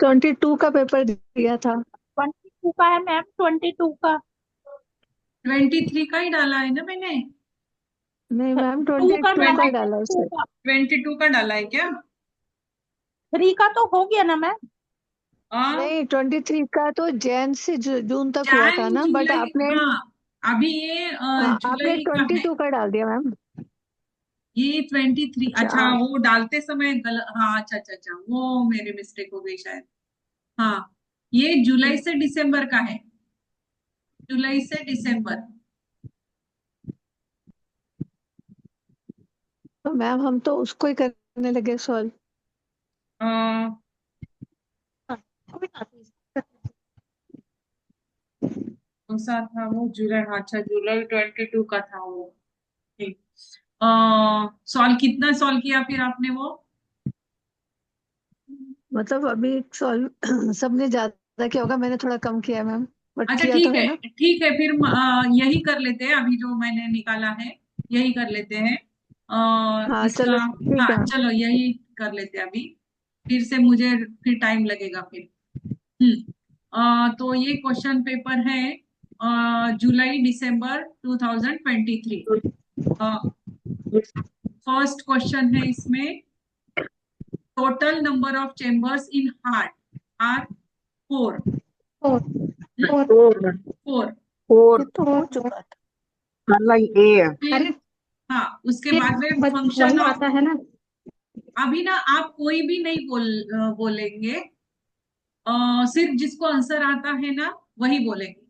22 का पेपर दिया था। 22 का है मैम, 22 का। 23 का ही डाला है ना मैंने। नहीं मैम, टू ट्वेंटी का टू डाला का है ना, डाला है टू सर। का। 22 का डाला है क्या? 3 का तो हो गया ना मैम। हाँ, नहीं, 23 का तो जैन से जून तक हुआ था जैन ना, बट जुलाई, आपने हाँ। अभी ये आपने जुलाई का ट्वेंटी है। टू का डाल दिया मैम। ये 23, अच्छा अच्छा वो डालते समय हाँ, अच्छा अच्छा अच्छा, वो मेरी मिस्टेक हो गई शायद। हाँ, ये जुलाई से दिसंबर का है। जुलाई से दिसंबर। तो मैम हम तो उसको ही करने लगे सॉल्व। अ, कोई बात नहीं। कौन सा था वो? जुलाई, हाँ, अच्छा जुलाई 22 का था वो। ठीक। सॉल्व कितना सॉल्व किया फिर आपने वो? मतलब अभी सॉल्व सबने ज्यादा किया होगा, मैंने थोड़ा कम किया है मैम, बट अच्छा किया तो ठीक है है, ना। ठीक है फिर यही कर लेते हैं अभी जो मैंने निकाला है। यही कर लेते हैं। हाँ इसका, चलो ठीक हाँ है मैम। चलो यही कर लेते हैं अभी। फिर से मुझे फिर टाइम लगेगा फिर। तो ये क्वेश्चन पेपर है जुलाई दिसंबर 2023। फर्स्ट क्वेश्चन है इसमें, total number of chambers in heart are 4। Four. Four. Four. 4। ये फोर। तो हो चुका था। पहला ए है। फिर, अरे हाँ, उसके फिर बाद में वही फंक्शन ऑफ। आता है ना। अभी ना आप कोई भी नहीं बोलेंगे। सिर्फ जिसको आंसर आता है ना वही बोलेंगे।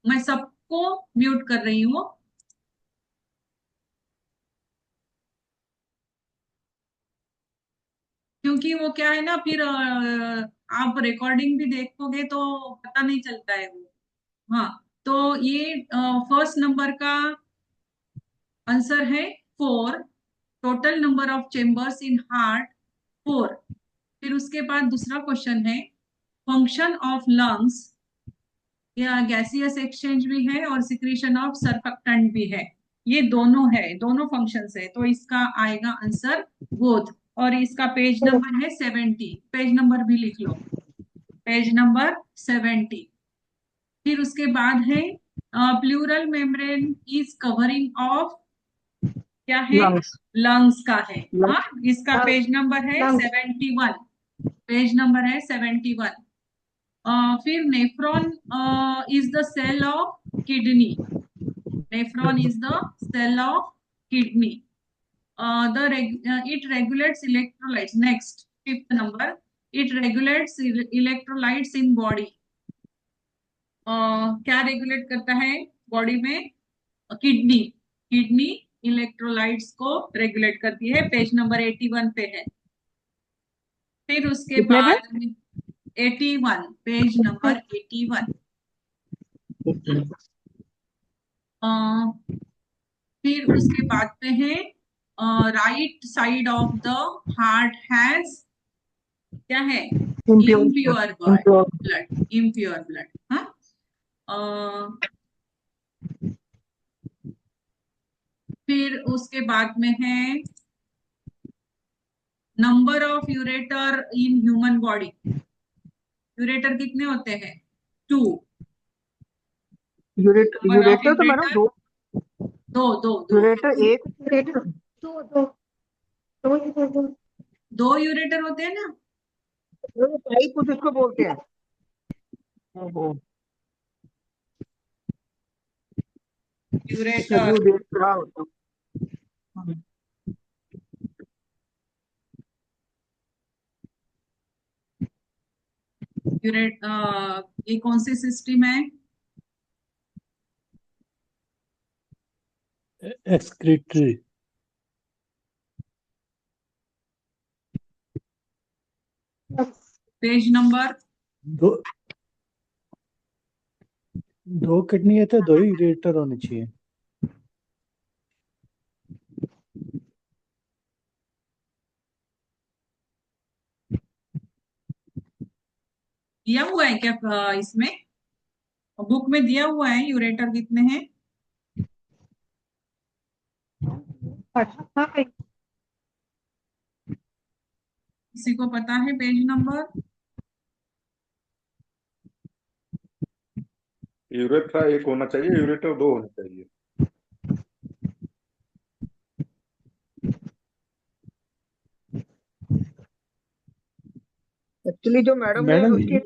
मैं सबको म्यूट कर रही हूँ। क्योंकि वो क्या है ना, फिर आप रिकॉर्डिंग भी देखोगे तो पता नहीं चलता है वो। हाँ, तो ये फर्स्ट नंबर का आंसर है 4। Total number of chambers in heart 4। फिर उसके बाद दूसरा क्वेश्चन है, फंक्शन ऑफ लंग्स, या गैसियस एक्सचेंज भी है और सिक्रीशन ऑफ सर्फेक्टेंट भी है। ये दोनों है, दोनों फंक्शंस है, तो इसका आएगा आंसर बोथ। और इसका पेज नंबर है 70। पेज नंबर भी लिख लो, पेज नंबर 70। फिर उसके बाद है pleural membrane is covering of, क्या है? लंग्स। लंग्स का है। हाँ, लंग्स। इसका पेज नंबर है लंग्स। 71। पेज नंबर है 71। फिर nephron is the cell of kidney. Nephron is the cell of kidney. It regulates electrolytes. Next, fifth number, it regulates electrolytes in body. क्या regulate करता है बॉडी में? Kidney. Kidney electrolytes को regulate करती है, page number 81 पे है। फिर उसके कितने पे? बाद 81, पेज नंबर 81। फिर उसके बाद पे है right side of the heart has, क्या है? Impure. Impure impure. Blood. Impure blood. हाँ। फिर उसके बाद में है number of ureter in human body. Ureter कितने होते हैं? 2। नंबर ऑफ यूरेटर तो मैडम यूरेटर, दो। दो दो दो। यूरेटर एक। रेटर। दो दो। दो। दो यूरेटर होते हैं ना। पाइप कुछ उसको बोलते हैं। ओहो। यूरेटर। चलिए देख रहा होता हूँ। यूरेट ये कौन सी सिस्टम है? एक्सक्रीटरी। Page number. दो दो किडनी है तो दो ही रेटर होने चाहिए। दिया हुआ है क्या इसमें बुक में दिया हुआ है यूरेटर कितने हैं? हाँ। किसी को पता है पेज नंबर? यूरेथ्रा एक होना चाहिए, यूरेटर दो होने चाहिए। एक्चुअली जो मैडम ने मैडम उसकी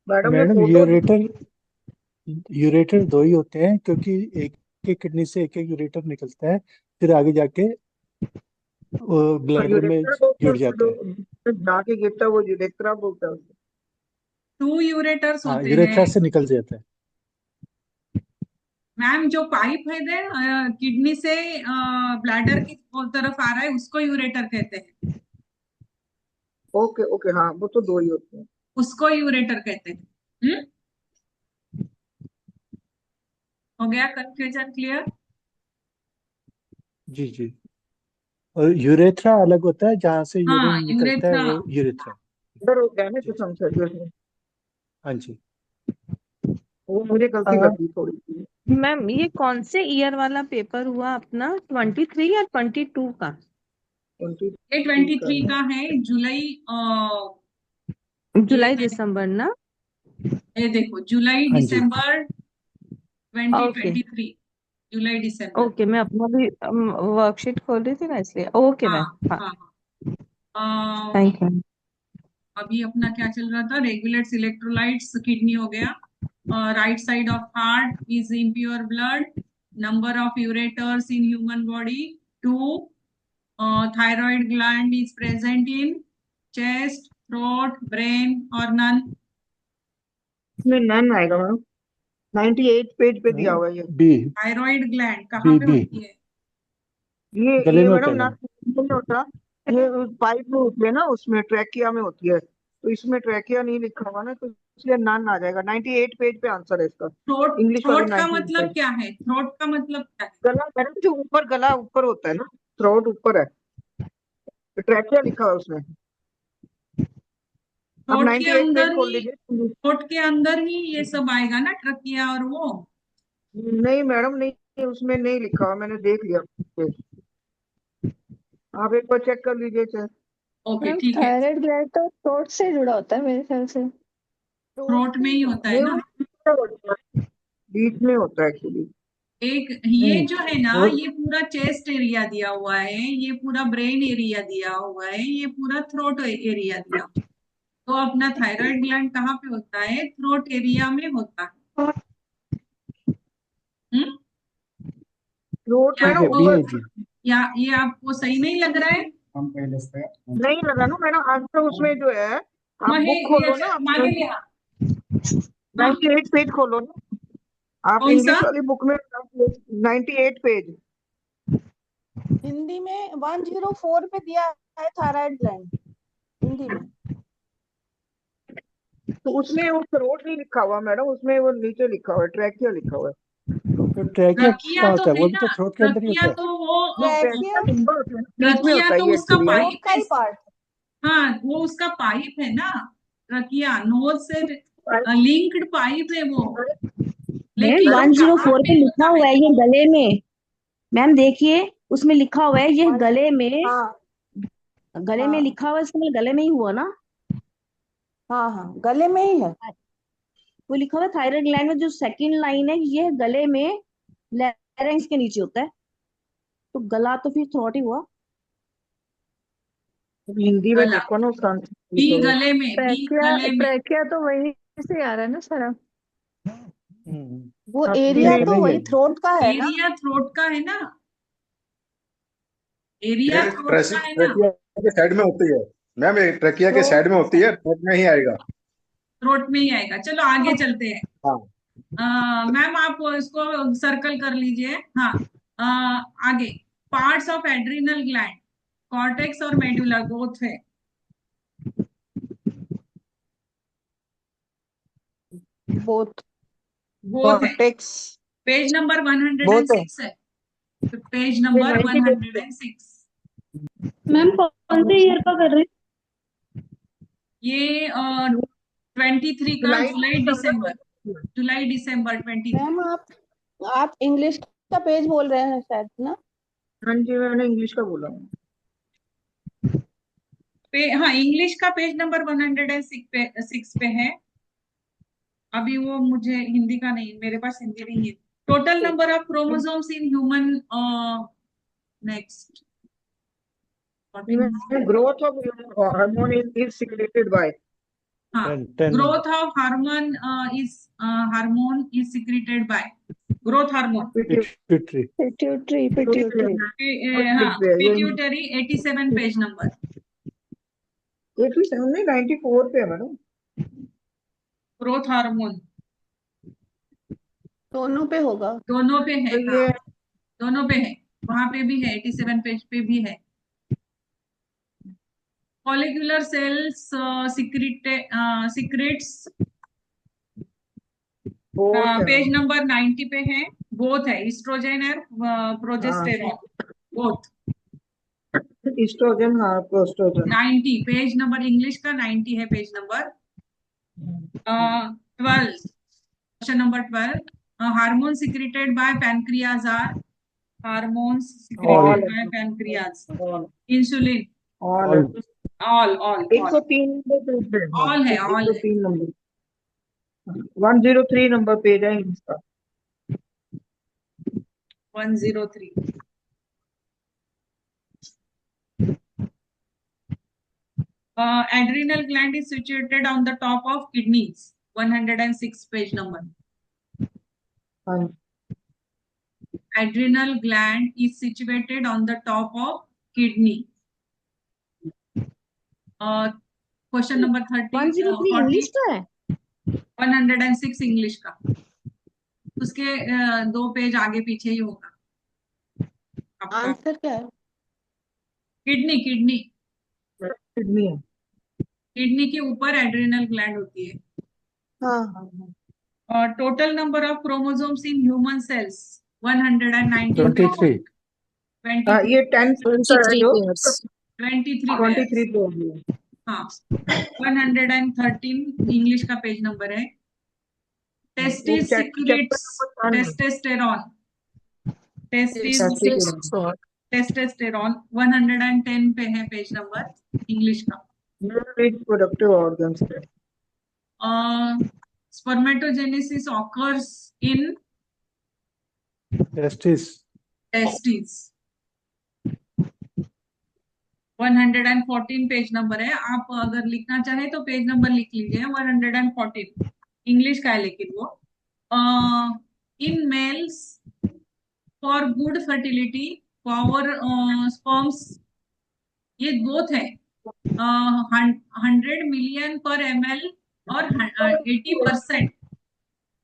मैडम ने मैडम फोटो यूरेटर दो ही होते हैं, क्योंकि एक एक किडनी से एक एक यूरेटर निकलता है, फिर आगे जाके वो ब्लैडर में यूरेथ्रा बोलते हैं जुड़ उसको, जाता है। जो जाके गिरता है वो यूरेथ्रा बोलता है उसको। 2 यूरेटर्स हाँ, होते यूरेथ्रा हैं से निकल जाता है। मैम। जो पाइप है दे किडनी से ब्लैडर की तरफ आ रहा है, उसको यूरेटर कहते हैं। ओके ओके, हाँ वो तो दो ही होते हैं। उसको यूरेटर कहते हैं। हो गया कंफ्यूजन क्लियर? जी जी। और यूरेथ्रा अलग होता है, जहाँ से हाँ, यूरिन निकलता है यूरेथ्रा। वो यूरेथ्रा। इधर हो गया ना जी जी। कसम से उसमें, हाँ जी। वो मुझे गलती कर दी थोड़ी सी। मैम ये कौन से ईयर वाला पेपर हुआ अपना, 23 या 22 का? 23 ये का 23 है। का है, जुलाई ये जुलाई है, दिसंबर ना? ये देखो जुलाई हाँ जी। दिसंबर ओके 2023, जुलाई दिसंबर। ओके, मैं अपना भी वर्कशीट खोल रही थी ना इसलिए। ओके हाँ मैम, हाँ। हाँ हाँ। Thank you. अभी अपना क्या चल रहा था? रेगुलेट्स इलेक्ट्रोलाइट्स, किडनी हो गया। Right side of heart is impure blood. Number of ureters in human body 2। Thyroid gland is present in chest, throat, brain और नन। इसमें नन आएगा मैम, 98 पेज पे दिया हुआ है ये। बी। थायराइड ग्लैंड कहाँ बी पे बी होती है? गले ये में होता मैडम है ना मैम। नहीं होता, ये पाइप में होती है ना, उसमें ट्रैकिया में होती है, तो इसमें ट्रैकिया नहीं लिखा हुआ ना, तो इसलिए नन आ जाएगा। 98 पेज पे आंसर है इसका, थ्रोट, इंग्लिश वाली थ्रोट का 98 मतलब पेज। क्या है? थ्रोट का मतलब क्या है? गला मैडम, जो ऊपर गला ऊपर होता है ना, थ्रोट ऊपर है, तो ट्रैकिया लिखा हुआ है उसमें। आप थ्रोट के 98 पेज अंदर खोल ही, लीजिए। थ्रोट के अंदर ही ये सब आएगा ना, ट्रकिया और वो। नहीं मैडम नहीं, उसमें नहीं लिखा हुआ, मैंने देख लिया पेज। आप एक बार चेक कर लीजिए चाहे। ओके मैम ठीक है, थायराइड ग्लैंड तो थ्रोट से जुड़ा होता है मेरे ख्याल से। थ्रोट में ही होता है नहीं, ना। वो बीच में होता है एक्चुअली। एक ये नहीं, जो है ना, थ्रोट। ये पूरा चेस्ट एरिया दिया हुआ है, ये पूरा ब्रेन एरिया दिया हुआ है, ये पूरा थ्रोट एरिया दिया हुआ है। तो अपना थायराइड ग्लैंड कहाँ पे होता है? थ्रोट एरिया में होता है। हम्म थ्रोट या में ठीक ना है, बी आपको, है जी। या ये आपको सही नहीं लग रहा है? नहीं लगा ना मैडम, आज तो उसमें जो है, आप महे बुक खोलो ना, आप मागे लिहा। हाँ, 98 पेज खोलो ना, आप कौन सा? इंग्लिश वाली बुक में 98 पेज। हिंदी में 104 पे दिया है थायराइड ग्लैंड, हिंदी में। तो उसमें वो थ्रोट नहीं लिखा हुआ मैडम, उसमें वो नीचे लिखा हुआ है, ट्रैकिया लिखा हुआ है। तो ट्रैकिया रकिया कहाँ तो होता है? है वो भी ना, तो थ्रोट के अंदर ही रकिया होता है। तो वो नहीं, ट्रैकिया ट्रैकिया लंबा होता है ना, बीच में रकिया होता है तो ये उसका एक्चुअली ना। थ्रोट पाइप का है। ही पार्ट है। हाँ, वो उसका पाइप है ना, रकिया नोज से पाइप लिंक्ड पाइप है वो। मैम लेकिन मैडम, कहाँ 104 पे पे लिखा होता हुआ है? है ये गले में। मैम देखिए, उसमें लिखा हुआ है ये वन गले में। हाँ गले में हाँ लिखा हुआ है, इसका मतलब गले में ही हुआ ना। हाँ हाँ, गले में ही है। वो लिखा हुआ है थायराइड ग्लैंड में, जो सेकंड लाइन है ये गले में, लैरिंक्स के नीचे होता है, तो गला तो फिर थ्रोट ही हुआ। हिंदी में गला, देखो ना उसका आंसर बी लिखा हुआ है। गले में, बी ट्रैकिया गले में। ट्रैकिया तो वहीं से आ रहा है ना सारा। वो हाँ, एरिया नहीं, ये गला तो ही है वही जी। थ्रोट का है ना। एरिया थ्रोट का है ना, एरिया ये थ्रोट का है ना, ट्रकिया के साइड में होती है मैम, ये ट्रकिया के थ्रोट साइड में होती है, थ्रोट में ही आएगा। थ्रोट में ही आएगा। चलो आगे चलते हैं। हाँ। मैम आप इसको सर्कल कर लीजिए। हाँ, आगे parts of adrenal gland, cortex और मेडुला बोथ है। बोथ, बोथ है। कॉर्टेक्स पेज नंबर बोथ है। 106 है, पेज ये नंबर 98 106। मैम कौन से ईयर का कर रहे ये 23 का, जुलाई में जुलाई चल रहा दिसंबर, है। जुलाई दिसंबर 23। मैम आप इंग्लिश का पेज बोल रहे हैं शायद ना। हाँ जी, मैंने इंग्लिश का बोला। हाँ, इंग्लिश का पेज नंबर 106 पे है। अभी वो मुझे हिंदी का नहीं, मेरे पास हिंदी नहीं है। Total number of chromosomes in human, next growth of hormone is secreted by हाँ, 10 growth of hormone is secreted by growth hormone, pituitary. Pituitary हाँ, पिट्यूटरी 87 पेज नंबर। 87 नहीं 94 पे है मैडम। ग्रोथ हार्मोन दोनों पे होगा। दोनों पे है, तो हाँ, ये दोनों पे है, वहां पे भी है, 87 पेज पे भी है। फॉलिकुलर सेल्स सीक्रेट्स both है पेज नंबर 90 पे है, बोथ है, ईस्ट्रोजेन और प्रोजेस्टेरॉन, बोथ। एस्ट्रोजन, हाँ प्रोस्ट्रोजन। 90 पेज नंबर, इंग्लिश का 90 है page number 12, question number 12। Hormone secreted by pancreas are, hormones secreted by pancreas, insulin, all all 103 number page है। All है, ऑल है। 103 नंबर 103 नंबर पेज है इसका। 103। Adrenal gland is situated on the top of kidneys, 106 page number. हाँ Adrenal gland is situated on the top of kidney. Question number 30, 103 English का है। 106 English का, उसके 2 पेज आगे पीछे ही होगा आपका। आंसर क्या है? किडनी, किडनी किडनी है। किडनी के ऊपर एड्रिनल ग्लैंड होती है। हाँ total number of chromosomes in human cells 119, 23. हाँ 23, ये 10 का है जो 23 23 पे होगी। हाँ, 113 इंग्लिश का पेज नंबर है। टेस्टिस सिक्रेट्स टेस्टोस्टेरोन, टेस्टोस्टेरोन 110 पे है पेज नंबर इंग्लिश का। रिप्रोडक्टिव ऑर्गन्स है। Spermatogenesis occurs in Testis. Testis, 114 page number है। आप अगर लिखना चाहे तो पेज नंबर लिख लीजिए, 114 इंग्लिश का है, लेकिन वो in males for good fertility power sperms, ये बोथ है 100 मिलियन पर ml और 80%,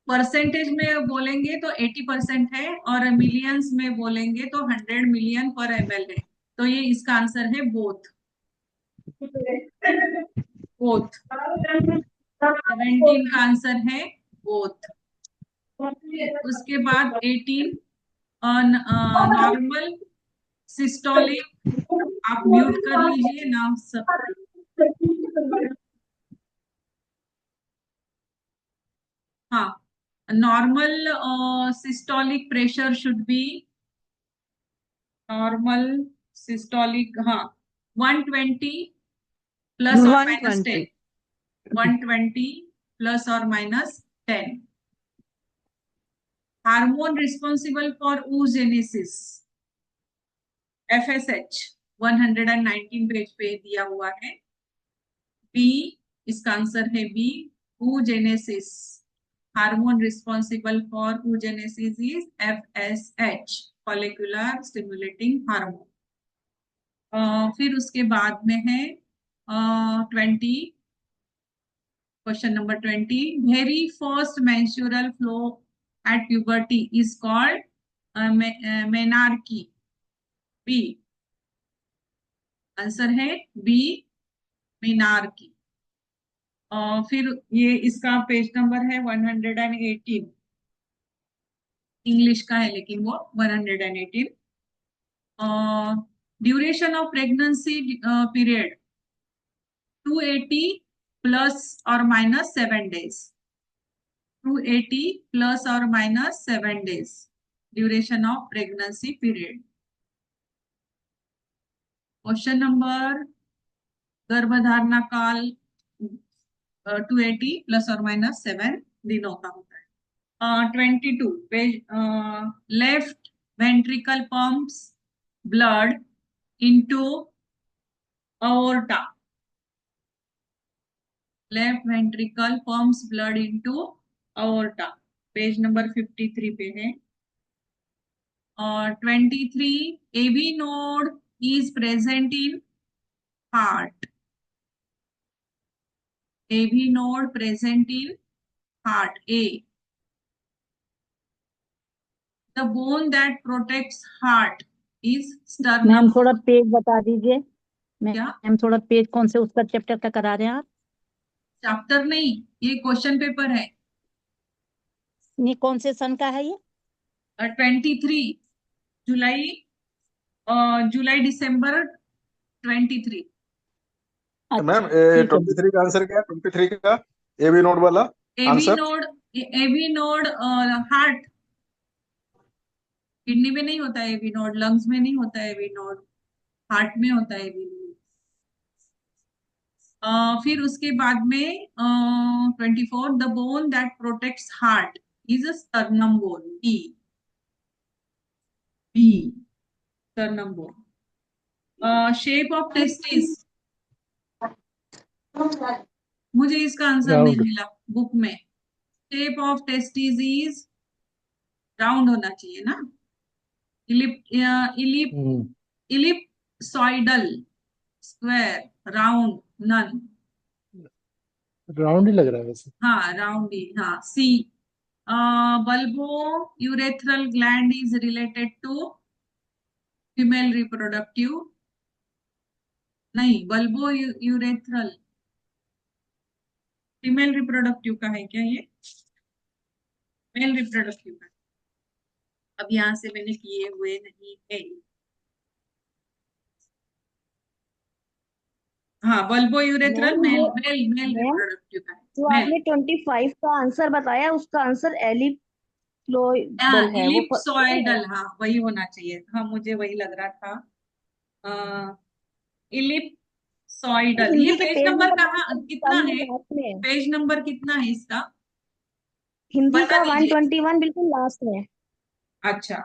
परसेंटेज में बोलेंगे तो 80% है और मिलियंस में बोलेंगे तो 100 मिलियन पर ml है। तो ये इसका आंसर है बोथ, बोथ। 17 का आंसर है बोथ। उसके बाद 18 नॉर्मल सिस्टोलिक, आप म्यूट कर लीजिए नाम सब। हाँ, normal systolic pressure should be, normal systolic, हाँ 120 प्लस और माइनस 10, 120 प्लस और minus 10। Hormone responsible for oogenesis, FSH 119 page पे दिया हुआ है। बी, इसका आंसर है B, oogenesis। Hormone responsible for oogenesis is FSH, follicular stimulating hormone. फिर उसके बाद में है 20, question number 20। Very first menstrual flow at puberty is called menarche, B, answer है बी, मेनार्की। फिर ये इसका पेज नंबर है 118, इंग्लिश का है लेकिन वो 118। Duration of pregnancy period 280 plus और माइनस 7 डेज, 280 प्लस और minus 7 days duration of pregnancy period. Question number, गर्भधारणा काल 280 प्लस और माइनस 7 दिनों का होता है। 22 page, left ventricle pumps blood into aorta. Left ventricle pumps blood into aorta. Page number 53 पे है। और 23 AV node is present in heart. AV node present in heart. A. The bone that protects heart is sternum. Ma'am थोड़ा page बता दीजिए। क्या ma'am थोड़ा page कौन से उसका चैप्टर का करा रहे हैं आप? चैप्टर नहीं, ये क्वेश्चन पेपर है। ये कौन से सन का है ये? 23 जुलाई, जुलाई दिसंबर 23। मैम अच्छा ठीक है। 23 का आंसर क्या है? 23 का एबी नोड वाला AV answer. Node, AV node heart, kidney में नहीं होता है एवी नोड, लंग्स में नहीं होता है एवी नोड, हार्ट में होता है एवी नोड। फिर उसके बाद में 24 the bone that protects heart is a sternum bone. B, B sternum bone. Shape of testis, मुझे इसका आंसर नहीं राउंड। मिला बुक में। Shape of testis is round होना चाहिए ना, इलिप ellipsoidal, square, round, none. Round ही लग रहा है वैसे। हाँ राउंड ही, हाँ। C, bulbourethral gland is related to female reproductive, नहीं बल्बो यूरेथ्रल फीमेल रिप्रोडक्टिव का है क्या ये? मेल रिप्रोडक्टिव का। अब यहाँ से मैंने किए हुए नहीं है। हाँ बल्बो यूरेथ्रल मैम मेल वो मेल मेल मैम रिप्रोडक्टिव का है। जो मेल, आपने 25 का आंसर बताया उसका आंसर एलिप्लोइडल है, वो सही है। इलिप्सॉइडल, हाँ वही होना चाहिए। हाँ मुझे वही लग रहा था। इलिप्सॉइडल। ये हिंदी के पेज पेज नंबर नंबर कहाँ कितना है? लास्ट में है। पेज नंबर कितना है इसका? हिंदी बता का दीजिए। 121 बिल्कुल लास्ट में है। अच्छा,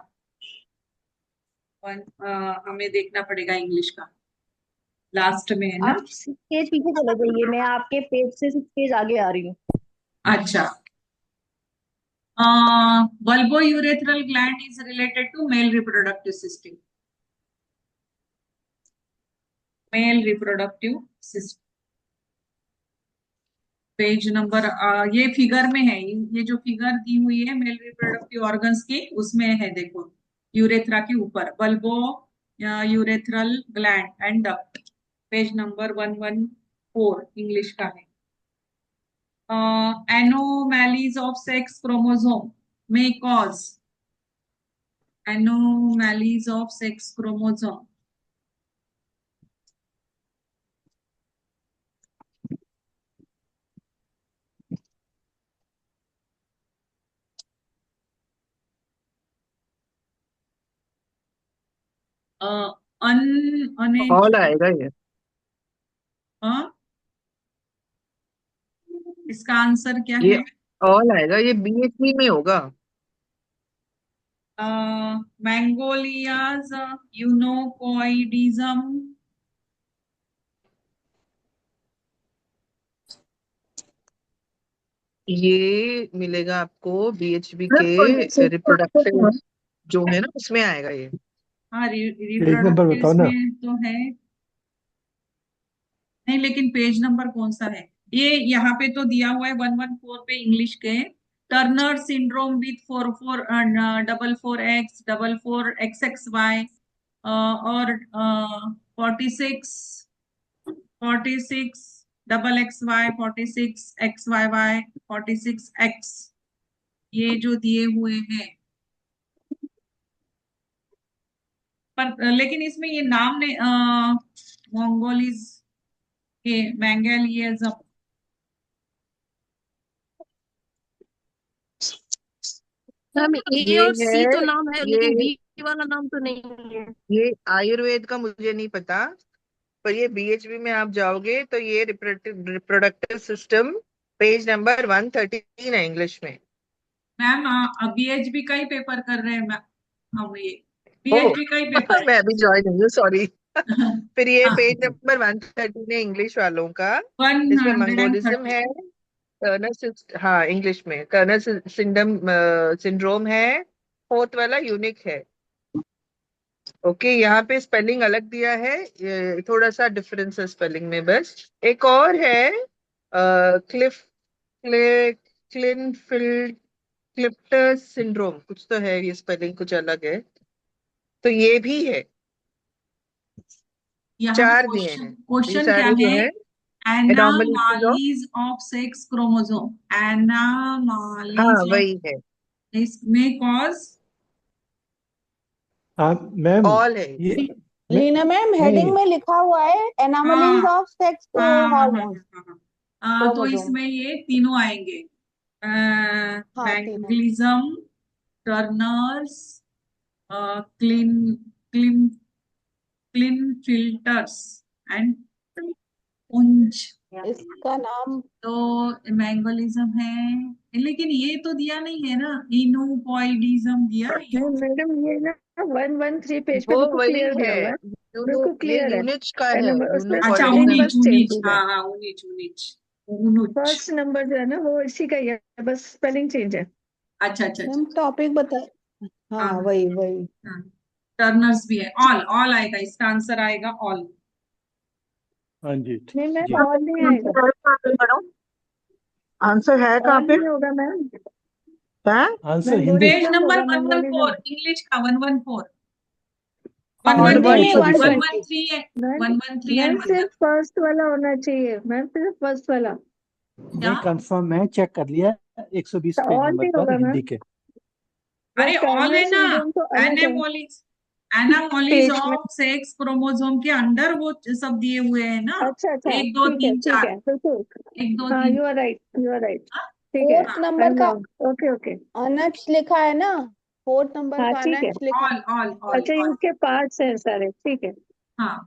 हमें देखना पड़ेगा इंग्लिश का, लास्ट में है ना? आप 6 पेज पीछे चले जाइए, मैं आपके पेज से 6 पेज आगे आ रही हूँ। अच्छा, bulbourethral gland is related to male reproductive system, male reproductive system. Page number, ये फिगर में है, ये जो फिगर दी हुई है मेल रिप्रोडक्टिव ऑर्गन्स की, उसमें है देखो, यूरेथ्रा के ऊपर bulbourethral gland and duct. Page number 114 English का है। Anomalies of sex chromosome may cause anomalies of sex chromosome. All आएगा ये। इसका आंसर क्या ये है? ऑल आएगा, ये बीएससी में होगा। मैंगोलियाज यूनोकोइडिज्म, ये मिलेगा आपको बीएचबी के रिप्रोडक्टिव जो है ना, उसमें आएगा ये। हाँ पेज नंबर रिप्रोडक्टिव बताओ ना। में तो है नहीं, लेकिन पेज नंबर कौन सा है? ये यहाँ पे तो दिया हुआ है 114 पे इंग्लिश के। Turner syndrome with 44x 44xxy और 46 डबल XY 46XYY 46X, ये जो दिए हुए हैं। पर लेकिन इसमें ये नाम ने मंगोलीज के मैंगेलियज्म, मैम ए ये और सी तो है, नाम है लेकिन ये बी वाला नाम तो नहीं है। ये आयुर्वेद का मुझे नहीं पता, पर ये बीएचबी में आप जाओगे तो ये रिप्रोडक्टिव सिस्टम पेज नंबर 113 है इंग्लिश में। मैम BHB का ही पेपर कर रहे हैं मैम हम ये ओ BHB का ही पेपर मैं अभी ज्वाइन हुई हूँ, सॉरी। फिर ये है। पेज नंबर 113 है इंग्लिश वालों का। वन इसमें हंड्रेड एंड मंगोलिज्म थर्टी है, हाँ इंग्लिश में टर्नर सिंड्रोम है, फोर्थ वाला यूनिक है। ओके, यहाँ पे स्पेलिंग अलग दिया है, ये थोड़ा सा डिफरेंस है स्पेलिंग में बस। एक और है क्लिफ क्लिनफील्ड क्लिफ्टर सिंड्रोम, कुछ तो है, ये स्पेलिंग कुछ अलग है, तो ये भी है। यहाँ 4 दिए हैं ये क्वेश्चन क्या सारे जो है? है anomalies of, anomalies of sex chromosome, anomalies हाँ ऑफ वही है, इसमें कॉज मैम ऑल है। ये लीना मैम नहीं हेडिंग में लिखा हुआ है एनामलीज हाँ ऑफ सेक्स हाँ हाँ हार्मोन तो क्रोमोसोम। इसमें ये तीनों आएंगे, हाँ तीनों। मैंगलिज्म, टर्नर्स, क्लिन क्लिन क्लिनफिल्टर्स एंड उंज। इसका नाम तो मैंगोलिज्म है, लेकिन ये तो दिया नहीं है ना, इनोपॉइडिज्म दिया नहीं है। मैडम ये ना 113 पेज पे वो बिल्कुल वही क्लियर दिया है, हुआ है, बिल्कुल ये क्लियर है। यूनिच का है, नंबर उसमें अच्छा स्पेलिंग यूनोपॉलिज्म। उनिच बस चेंज उनिच, हुआ है। हाँ उनिच उनिच उनुच। फर्स्ट नंबर जो है ना वो इसी का ही है, बस स्पेलिंग चेंज है। अच्छा अच्छा अच्छा मैम टॉपिक बता। हाँ हाँ वही हाँ टर्नर्स भी है, ऑल ऑल आएगा, इसका आंसर आएगा ऑल। हाँ जी नहीं मैम जी ऑल नहीं आएगा, आंसर है कहाँ ऑल पे? नहीं होगा मैम, है आंसर हिंदी पेज मैंगोलिज्म नंबर होगा, मैंगोलिज्म। 114 इंग्लिश का 114 हिंदी में 113 113 113 है, मैम 113 मैम एंड सिर्फ फर्स्ट वाला होना चाहिए, मैम सिर्फ फर्स्ट वाला, क्या? नहीं कंफर्म है, चेक कर लिया, 120 पेज ऑल नंबर नहीं पर होगा मैम। हिंदी के। वो अरे ऑल टर्नर है ना, सिंड्रोम तो अलग है एनामोलीज पेज में। ऑफ सेक्स क्रोमोसोम के अंदर वो सब दिए हुए हैं ना, अच्छा अच्छा 1 2 3 ठीक 4, है बिल्कुल। 1 2 हाँ 3 you are right, you are right. हाँ ठीक है, फोर्थ आई नंबर एम का रॉन्ग, ओके ओके। अनक्ष लिखा है ना, फोर्थ नंबर हाँ का ठीक है, अनक्ष लिखा ऑल ऑल ऑल अच्छा ऑल इसके पार्ट्स हैं सारे, ठीक है। हाँ।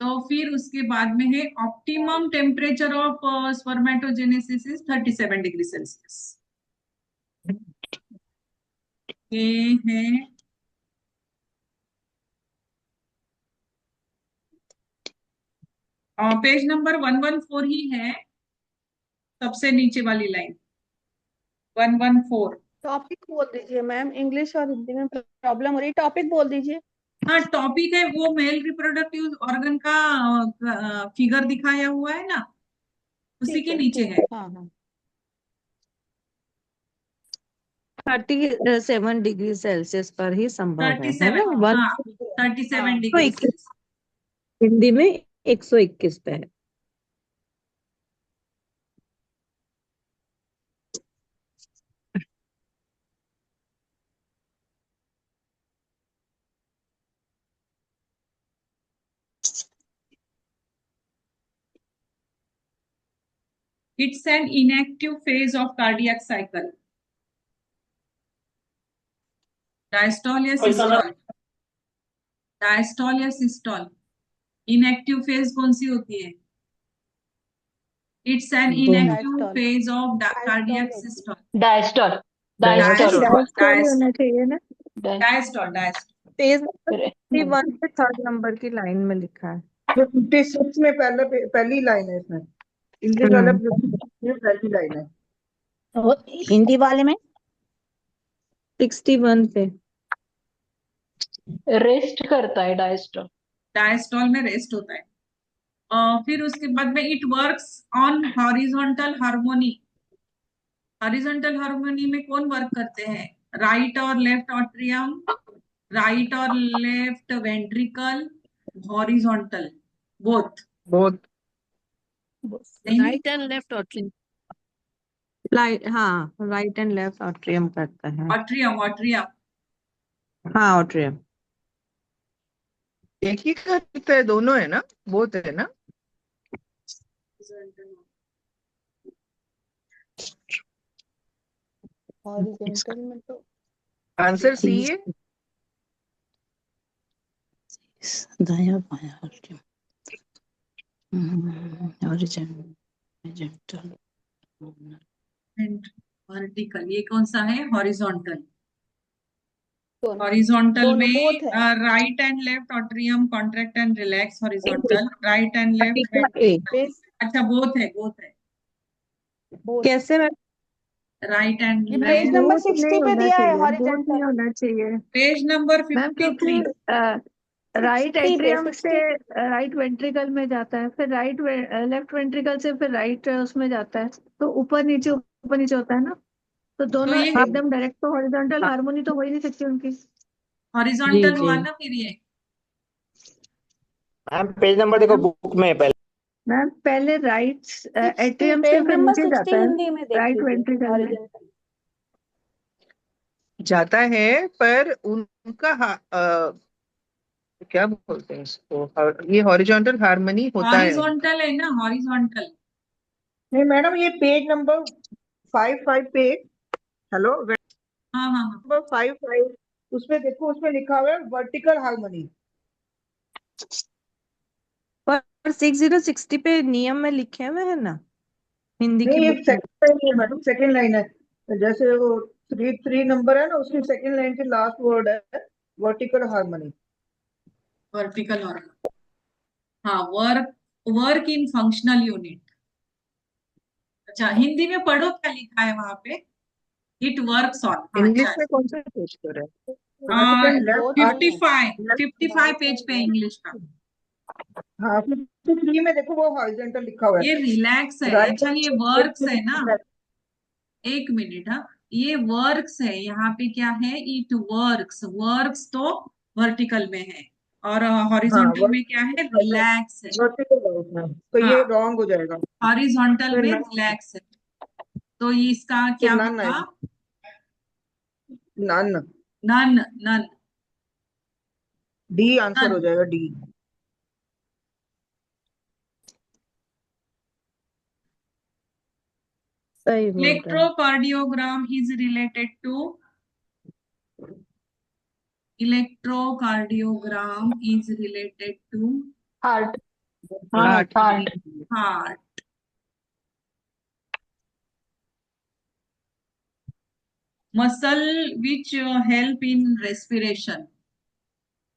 तो फिर उसके बाद में है optimum temperature of spermatogenesis is 37 degree Celsius. ये है पेज नंबर 114 ही है, सबसे नीचे वाली लाइन 114। टॉपिक बोल दीजिए मैम, इंग्लिश और हिंदी में प्रॉब्लम हो रही, टॉपिक बोल दीजिए। हाँ टॉपिक है वो मेल रिप्रोडक्टिव ऑर्गन का फिगर दिखाया हुआ है ना, उसी के नीचे है। हाँ 37 डिग्री सेल्सियस पर ही संभव है 37 ना? वन हाँ 37 तो डिग्री सेल्सियस। हिंदी में 121 पे है। It's an inactive phase of cardiac cycle. Diastole या systole? Diastole या systole? Inactive phase कौन सी होती है? It's an inactive Diastole. phase of cardiac Diastole. systole. Diastole diastole Diastole, ही होना चाहिए ना। diastole, diastole. पेज नंबर 51 पे थर्ड नंबर की लाइन में लिखा है। जो 56 में पहली लाइन है इसमें, इंग्लिश वाला पहली लाइन है। और हिंदी वाले में 61 पे रेस्ट करता है डायस्टोल। Diastole में रेस्ट होता है। फिर उसके बाद में it works on horizontal harmony. Horizontal harmony में कौन वर्क करते हैं? राइट और लेफ्ट ऑट्रियम, राइट और लेफ्ट वेंट्रिकल, हॉरिजॉन्टल, बोथ बहुत राइट एंड लेफ्ट ऑट्रियम। हाँ राइट एंड लेफ्ट ऑट्रियम करता है। ऑट्रियम ऑट्रियम हाँ ऑट्रियम। एक ही करता है, दोनों है ना, बहुत है ना। हॉरिजॉन्टल में तो आंसर सी है। दाया बाया ऑरिजिन। एंड वर्टिकल, ये कौन सा है? हॉरिजॉन्टल। दोनों हॉरिजॉन्टल दोनों में बोथ है। Right and left atrium contract and relax, horizontal, right and left base अच्छा बोथ है, बोथ है। बोथ। कैसे मैं राइट एंड ये लेफ्ट। पेज नंबर बोथ 60 नहीं पे होना दिया है चाहिए, बोथ हॉरिजॉन्टल। नहीं होना चाहिए पेज नंबर मैम, क्योंकि 53। राइट 60 पे एट्रियम से 60 राइट वेंट्रिकल में जाता है, फिर राइट लेफ्ट वेंट्रिकल से फिर राइट उसमें जाता है, तो ऊपर नीचे होता है ना, तो तो दोनों ये एकदम डायरेक्ट तो हॉरिजॉन्टल हार्मोनी तो हो ही नहीं सकती उनकी। हॉरिजॉन्टल हुआ ना फिर ये। मैम पेज नंबर देखो बुक में पहले। मैम पहले राइट 60 एट्रियम से पेज फिर नंबर नीचे 60 जाता है हिंदी में देख राइट लीजिए वेंट्रिकल में। हॉरिजॉन्टल। जाता है, पर उनका क्या बोलते हैं इसको, ये हॉरिजॉन्टल हार्मनी होता है उनका। हॉरिजॉन्टल है ना, हॉरिजॉन्टल। नहीं मैडम, ये पेज नंबर 55 पे, हेलो, हाँ हाँ हाँ। नंबर 55 उसमें देखो, उसमें लिखा हुआ है वर्टिकल हार्मनी। पर 6060 पे नियम में लिखे हुए है ना, हिंदी की नहीं, ये बुक में। सेकंड लाइन है मैडम, सेकंड लाइन है। जैसे वो 3 नंबर है ना, उसकी सेकंड लाइन के लास्ट वर्ड है वर्टिकल हार्मनी। वर्टिकल और हाँ, work work in functional unit. अच्छा, हिंदी में पढ़ो क्या लिखा है वहां पे। इट वर्क्स ऑन, हाँ इंग्लिश अच्छा। में कौन सा पेज पर है? राइट एंड बोथ लेफ्ट, नहीं है। 55 पेज पे इंग्लिश का। हाँ 53 में देखो वो हॉरिजॉन्टल लिखा हुआ ये है। रिलैक्स है। राइट अच्छा, ये वर्क्स है ना, एक मिनट। हाँ, ये वर्क्स है, यहाँ पे क्या है? इट वर्क्स, वर्क्स तो वर्टिकल में है, और हाँ हॉरिजॉन्टल में क्या है? रिलैक्स है। वर्टिकल है उसमें, तो हाँ, ये रॉन्ग हो जाएगा। हॉरिजॉन्टल फिर में नन, रिलैक्स है, तो इसका फिर क्या नन होगा? आएगा, none, none, none, D answer none. हो जाएगा, डी। सही बोल रहे हैं। Electrocardiogram is related to electrocardiogram is related to heart heart. Heart heart. Muscle which help in respiration.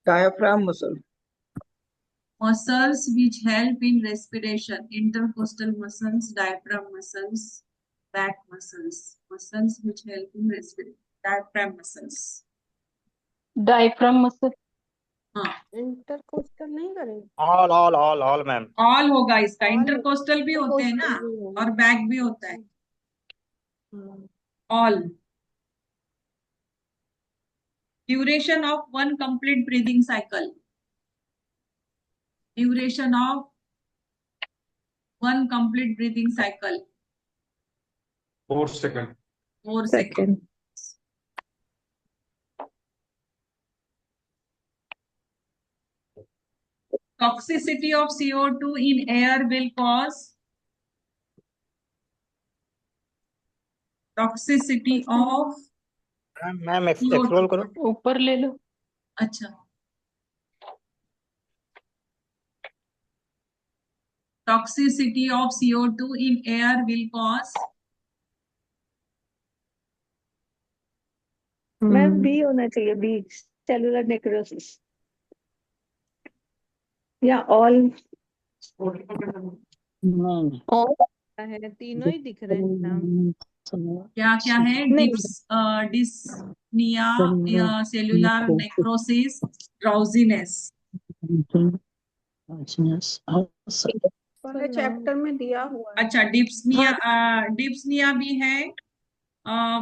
Diaphragm muscle, Muscles which help in respiration. Intercostal muscles, diaphragm muscles, back muscles. Muscles which help in respiration. Diaphragm muscles. Diaphragm muscle हाँ, intercostal नहीं करेंगे। All ma'am. All होगा इसका। All intercostal भी होते हैं ना, intercostal भी होगा। और बैक भी होता है। हाँ। All. Duration of one complete breathing cycle. Duration of one complete breathing cycle. 4 second. 4 seconds. Toxicity of CO2 in air will cause toxicity of ma'am CO2. Explore करो। ऊपर ले लो। अच्छा, toxicity of CO2 in air will cause ma'am B होना चाहिए, B, cellular necrosis या all. नहीं और है, तीनों ही दिख रहे हैं नाम। क्या क्या है? नहीं, डिस्निया, सेलुलर नेक्रोसिस, ड्राउजीनेस। पहले चैप्टर में दिया हुआ है। अच्छा, डिप्सनिया भी है,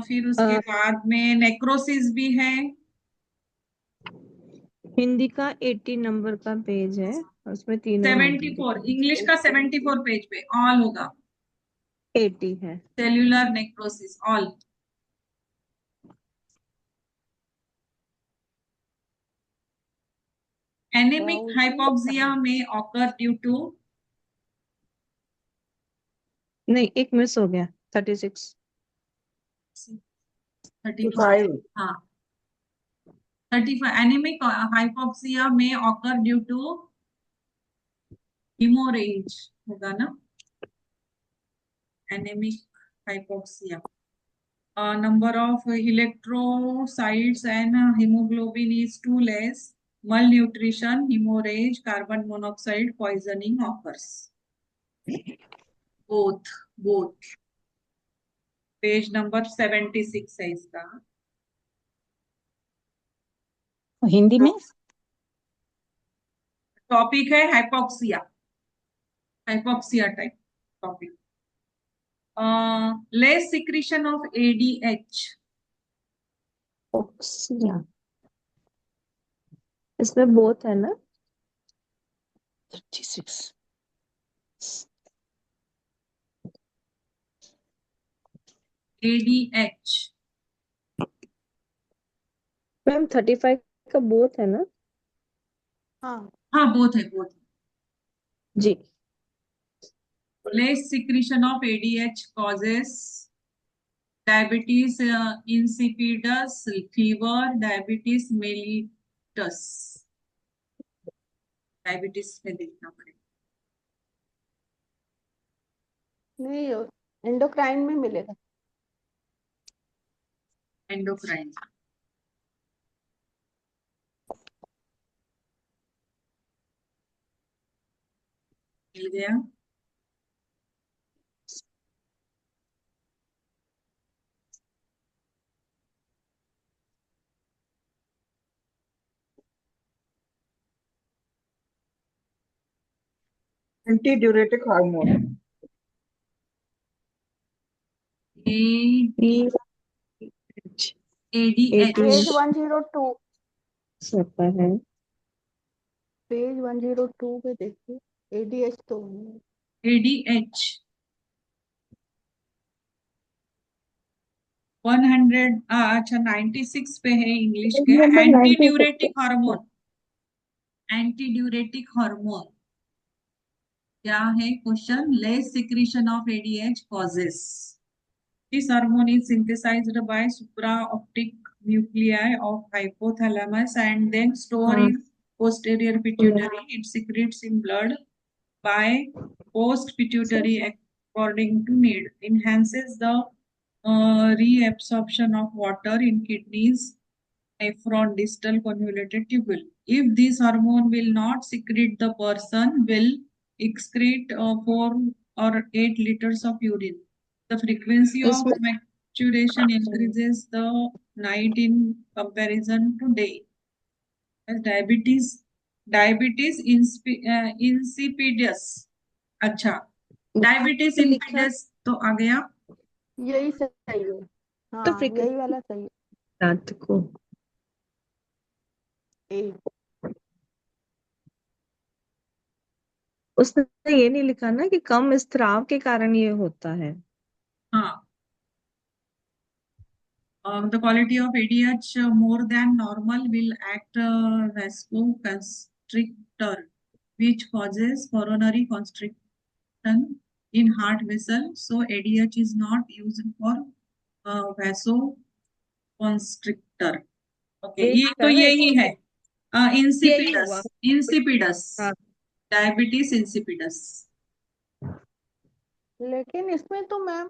फिर उसके बाद में नेक्रोसिस भी है। हिंदी का 80 नंबर का पेज है, उसमें तीनों 74, इंग्लिश का 74 पेज पे ऑल होगा। 80 है। Cellular necrosis all. Anaemic hypoxia में ऑकर ड्यू टू, नहीं, एक मिस हो गया, 36। 35, हाँ 35। एनीमिक हाइपोक्सिया में ऑकर ड्यू टू हिमोरेज होगा ना। anemic hypoxia. Number of electrocytes and hemoglobin is too less. Malnutrition, hemorrhage, carbon monoxide poisoning occurs. Both. Page number 76 है इसका. हिंदी में टॉपिक है hypoxia type topic. Less secretion of ADH. Oxygen इसमें both है ना. 36 ADH. Ma'am 35 का both है ना. हाँ बोथ है. जी. Less secretion of ADH causes diabetes insipidus, fever, diabetes mellitus. Diabetes में देखना पड़ेगा. नहीं, एंडोक्राइन में मिलेगा. एंडोक्राइन. मिल गया. Anti diuretic hormone. ADH. Page 102 सब है. पेज 102 पे देखिए. ADH तो ADH 100 अच्छा 96 पे है इंग्लिश के. एंटी ड्यूरेटिक हार्मोन क्या है question. Less secretion of ADH causes. This hormone is synthesized by supraoptic nuclei of hypothalamus and then stored in posterior pituitary. It secretes in blood by post pituitary according to need. Enhances the reabsorption of water in kidneys, nephron, distal convoluted tubule. If this hormone will not secrete, the person will excrete 4 or 8 liters of urine. The frequency of maturation increases the night in comparison to day. As diabetes insipidus. अच्छा diabetes insipidus तो आ गया. यही सही है. हाँ, तो यही वाला सही है. रात को उसने ये नहीं लिखा ना कि कम स्त्राव के कारण ये होता है. हाँ. The quality of ADH more than normal will act vasoconstrictor, which causes coronary constriction in heart vessel. So ADH is not used for vasoconstrictor. Okay, ये तो यही है. Insipidus. Diabetes insipidus. लेकिन इसमें तो मैम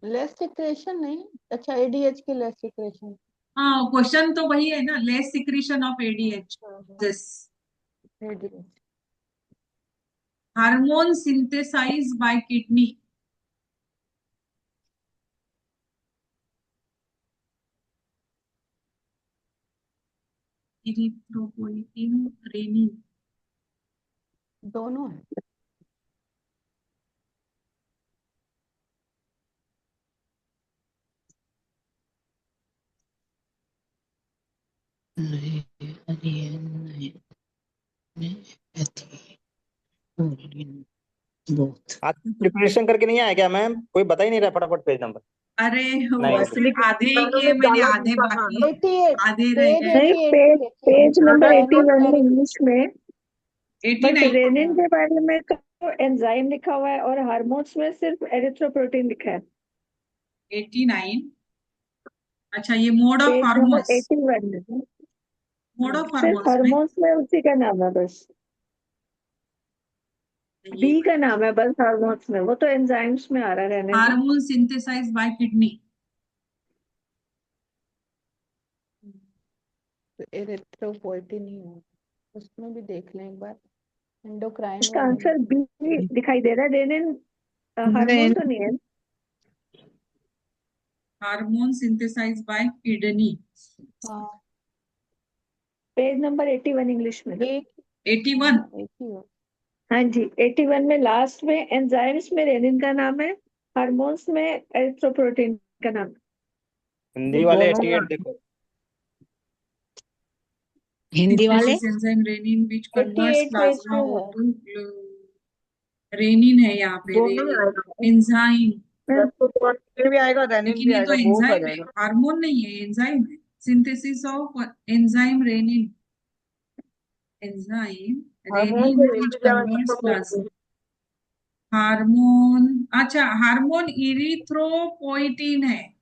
लेस सिक्रेशन नहीं. अच्छा, ADH की लेस सिक्रेशन. हाँ क्वेश्चन तो वही है ना. Less secretion of ADH. This hormone synthesize by kidney. Erythropoietin, renin दोनों है. आज प्रिपरेशन करके नहीं आया क्या मैम? कोई बता ही नहीं रहा फटाफट पेज नंबर. अरे नहीं. आधे ही किए मैंने. आधे बाकी. 88 आधे रह गए. नहीं, पेज नंबर 81 में इंग्लिश में. बट 89. रेनिन के बारे में तो एंजाइम लिखा हुआ है और हार्मोन्स में सिर्फ एरिथ्रोपोइटिन लिखा है. 89. अच्छा ये mode of page number hormones. 81 mode of सिर्फ हार्मोन्स में हार्मोन्स में उसी का नाम है बस. बी का नाम है बस हार्मोन्स में, वो तो एंजाइम्स में आ रहा है रहने दो। Hormone synthesize by kidney. तो एरिथ्रोपोइटिन ही है, उसमें भी देख लें एक बार। एंडोक्राइन इसका वाले आंसर में बी दिखाई दे रहा है, रेनिन हार्मोन नहीं तो नहीं है। Hormone synthesize by kidney. हाँ पेज नंबर 81 इंग्लिश में। एक 81। एक ही हो। हाँ जी, 81 में लास्ट में एंजाइम्स में रेनिन का नाम है, हार्मोन्स में एरिथ्रोपोइटिन का नाम है। हिंदी ये वाले दोनों में 88 देखो। हिंदी वाले Synthesis enzyme renin which converts 88 page plasma पे है। O2 रेनिन है यहाँ पे, दोनों में रेनिन आएगा, एंजाइम। रेप्टोप्रोटीन भी आएगा, रेनिन लेकिन भी ये तो आएगा, बोथ आ एंजाइम है, जाएगा। हार्मोन नहीं है, एंजाइम है। Synthesis of enzyme renin, enzyme hormone renin से which रेनिन ज्यादा converts खत्म हो plasma। गई। हार्मोन, अच्छा हार्मोन इरिथ्रोपोइटिन है।